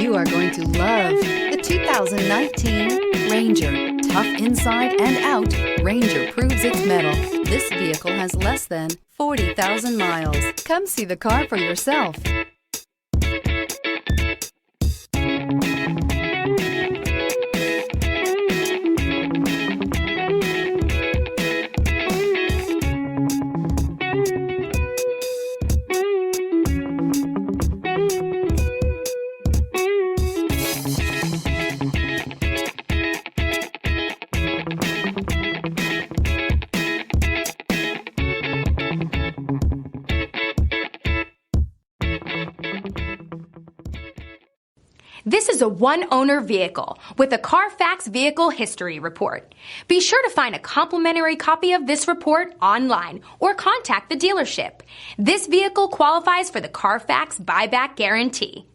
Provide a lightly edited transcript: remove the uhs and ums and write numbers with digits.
You are going to love the 2019 Ranger. Tough inside and out, Ranger proves its mettle. This vehicle has less than 40,000 miles. Come see the car for yourself. This is a one-owner vehicle with a Carfax Vehicle History Report. Be sure to find a complimentary copy of this report online or contact the dealership. This vehicle qualifies for the Carfax Buyback Guarantee.